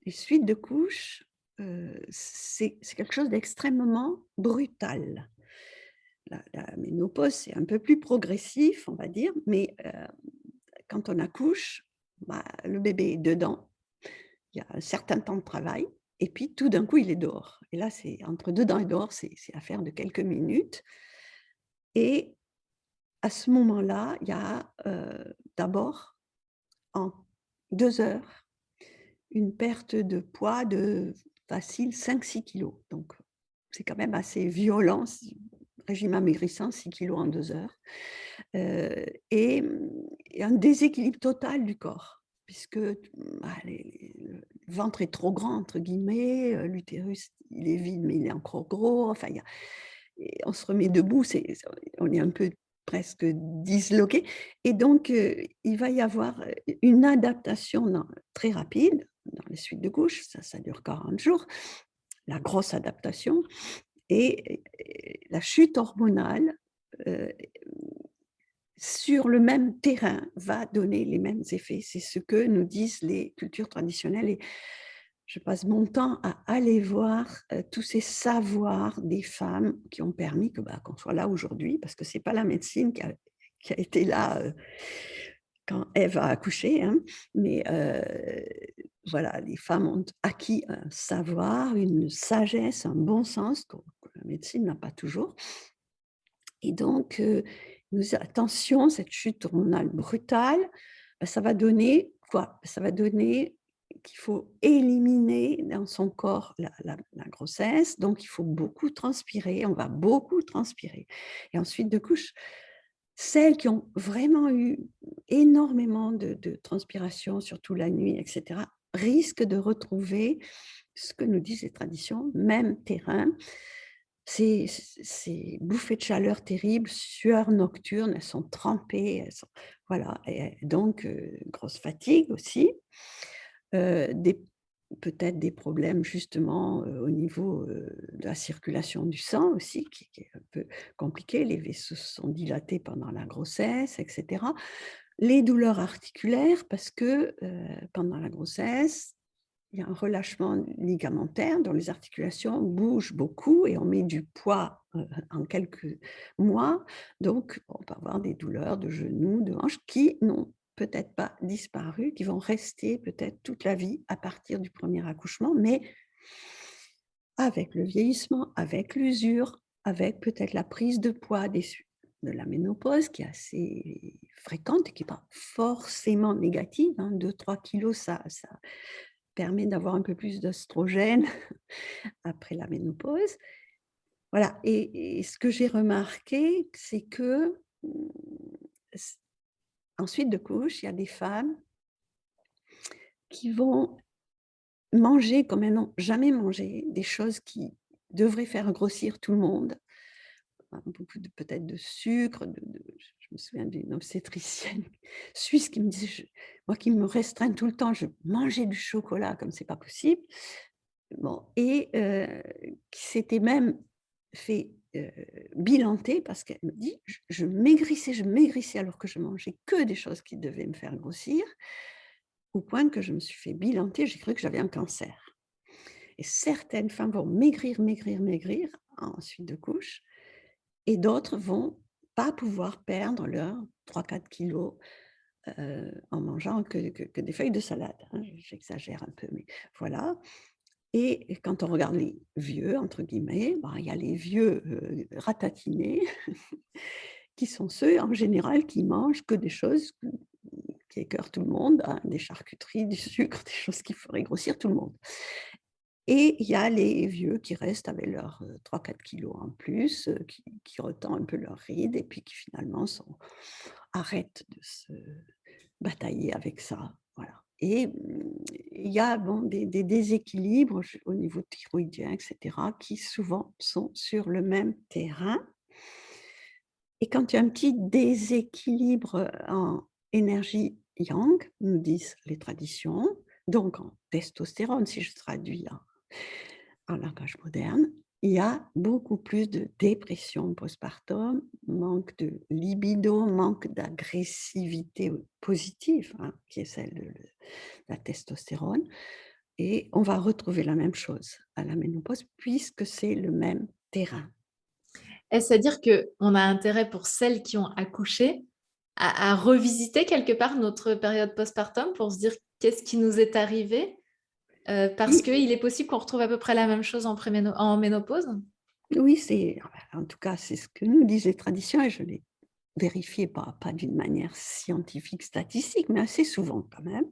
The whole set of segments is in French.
les suites de couches, c'est quelque chose d'extrêmement brutal. La ménopause, c'est un peu plus progressif, on va dire, mais quand on accouche, bah, le bébé est dedans. Il y a un certain temps de travail et puis tout d'un coup, il est dehors et là, c'est entre dedans et dehors, c'est affaire de quelques minutes et à ce moment-là, il y a, d'abord, en 2 heures, une perte de poids de facile 5-6 kilos. Donc c'est quand même assez violent, régime amaigrissant, 6 kilos en 2 heures, et un déséquilibre total du corps puisque bah, le ventre est «trop grand» entre guillemets, l'utérus, il est vide, mais il est encore gros, enfin il y a et on se remet debout, on est un peu presque disloqué et donc il va y avoir, une adaptation très rapide dans les suites de couches, ça dure 40 jours, la grosse adaptation et la chute hormonale, heu, sur le même terrain va donner les mêmes effets. C'est ce que nous disent les cultures traditionnelles et je passe mon temps à aller voir, tous ces savoirs des femmes qui ont permis que, bah, qu'on soit là aujourd'hui parce que c'est pas la médecine qui a été là, quand Ève a accouché, hein, mais voilà, les femmes ont acquis un savoir, une sagesse, un bon sens que la médecine n'a pas toujours et donc nous attention, cette chute hormonale brutale, bah, ça va donner quoi? Ça va donner qu'il faut éliminer dans son corps la grossesse, donc il faut beaucoup transpirer, on va beaucoup transpirer et ensuite de couche, celles qui ont vraiment eu énormément de transpiration, surtout la nuit et cetera, risquent de retrouver ce que nous disent les traditions, même terrain. Ces bouffées de chaleur terribles, sueurs nocturnes, elles sont trempées, elles sont voilà et donc grosse fatigue aussi, des peut-être des problèmes justement, au niveau, de la circulation du sang aussi qui est un peu compliqué. Les vaisseaux sont dilatés pendant la grossesse et cetera. Les douleurs articulaires parce que, pendant la grossesse, il y a un relâchement ligamentaire dont les articulations bougent beaucoup et on met du poids, en quelques mois. Donc on peut avoir des douleurs de genoux, de hanches qui n'ont peut-être pas disparu, qui vont rester peut-être toute la vie à partir du premier accouchement, mais avec le vieillissement, avec l'usure, avec peut-être la prise de poids de la ménopause qui est assez fréquente et qui n'est pas forcément négative, hein. 2-3 kilogrammes, ça permet d'avoir un peu plus d'oestrogène après la ménopause. Voilà et ce que j'ai remarqué, c'est que, s ensuite de couches, il y a des femmes qui vont manger comme elles n'ont jamais mangé, des choses qui devraient faire grossir tout le monde. Beaucoup de peut-être de sucre, je me souviens d'une obstétricienne suisse qui me disait: «Moi qui me restreins tout le temps, je mangeais du chocolat comme c'est pas possible». Bon et qui s'était même fait, bilanter parce qu'elle me dit: je maigrissais alors que je mangeais que des choses qui devaient me faire grossir, au point que je me suis fait bilanter, j'ai cru que j'avais un cancer» et certaines femmes vont maigrir, maigrir, maigrir en suite de couches et d'autres vont pas pouvoir perdre leurs 3-4 kilos en mangeant que des feuilles de salade, hein. J'exagère un peu, mais voilà. Et quand on regarde les «vieux» entre guillemets, ben, il y a les vieux, ratatinés qui sont ceux en général qui mangent que des choses qui écœurent tout le monde, hein, des charcuteries, du sucre, des choses qui feraient grossir tout le monde. Et il y a les vieux qui restent avec leurs, 3-4 kilogrammes en plus, qui retendent un peu leurs rides et puis qui finalement arrêtent de se batailler avec ça, voilà. Et il y a bon des déséquilibres au niveau thyroïdien et cetera qui souvent sont sur le même terrain et quand il y a un petit déséquilibre, en énergie yang, nous disent les traditions, donc en testostérone si je traduis en langage moderne, il y a beaucoup plus de dépression postpartum, manque de libido, manque d'agressivité positive, hein, qui est celle de la testostérone et on va retrouver la même chose à la ménopause puisque c'est le même terrain. Est-ce à dire qu'on a intérêt pour celles qui ont accouché à revisiter quelque part notre période postpartum pour se dire qu'est-ce qui nous est arrivé? Parce Oui, qu'il est possible qu'on retrouve à peu près la même chose en ménopause? oui, c'est en tout cas, c'est ce que nous disent les traditions et je l'ai vérifié pas d'une manière scientifique, statistique, mais assez souvent quand même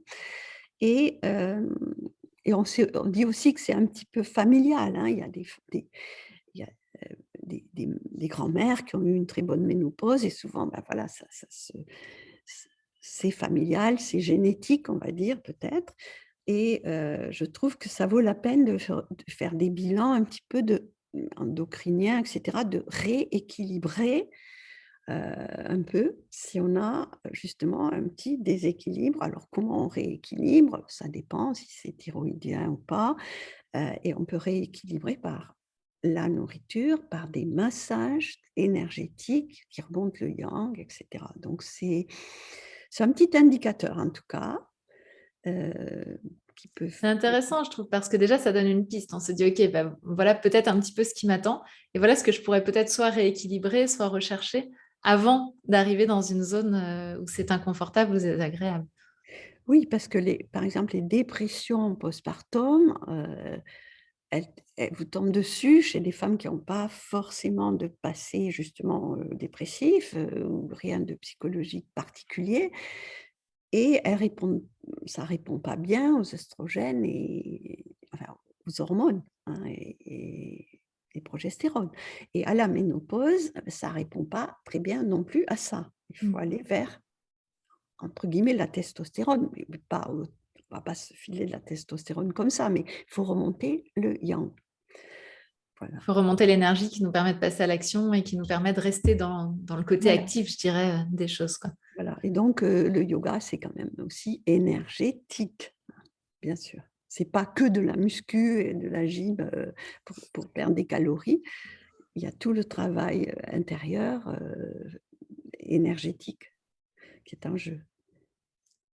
et hem et on dit aussi que c'est un petit peu familial, hein. Il y a, des grands-mères qui ont eu une très bonne ménopause et souvent, bah, voilà, ça se c'est familial, c'est génétique, on va dire peut-être et je trouve que ça vaut la peine de faire des bilans un petit peu endocriniens et cetera, de rééquilibrer, un peu si on a justement un petit déséquilibre. Alors comment on rééquilibre? Ça dépend si c'est thyroïdien ou pas. Et on peut rééquilibrer par la nourriture, par des massages énergétiques qui remontent le yang et cetera. Donc c'est un petit indicateur en tout cas, qui peut f C'est intéressant, je trouve, parce que déjà, ça donne une piste. On se dit, OK, bah, voilà peut-être un petit peu ce qui m'attend. Et voilà ce que je pourrais peut-être soit rééquilibrer, soit rechercher avant d'arriver dans une zone où c'est inconfortable ou désagréable. oui, parce que par exemple, les dépressions postpartum, elles elles vous tombent dessus chez des femmes qui n'ont pas forcément de passé justement, dépressif, ou rien de psychologique particulier. Et elles répondent ça répond pas bien aux oestrogènes et enfin, aux hormones, hein et progestérone et à la ménopause, ça répond pas très bien non plus à ça. Il faut Mmh. aller vers, entre guillemets, «la testostérone», mais pas au on va pas se filer de la testostérone comme ça, mais il faut remonter le yang. Il Voilà, faut remonter l'énergie qui nous permet de passer à l'action et qui nous permet de rester dans le côté voilà, actif, je dirais, des choses, quoi. voilà et donc le yoga, c'est quand même aussi énergétique. Bien sûr. C'est pas que de la muscu et de la gym, pour perdre des calories. Il y a tout le travail, intérieur, énergétique qui est en jeu.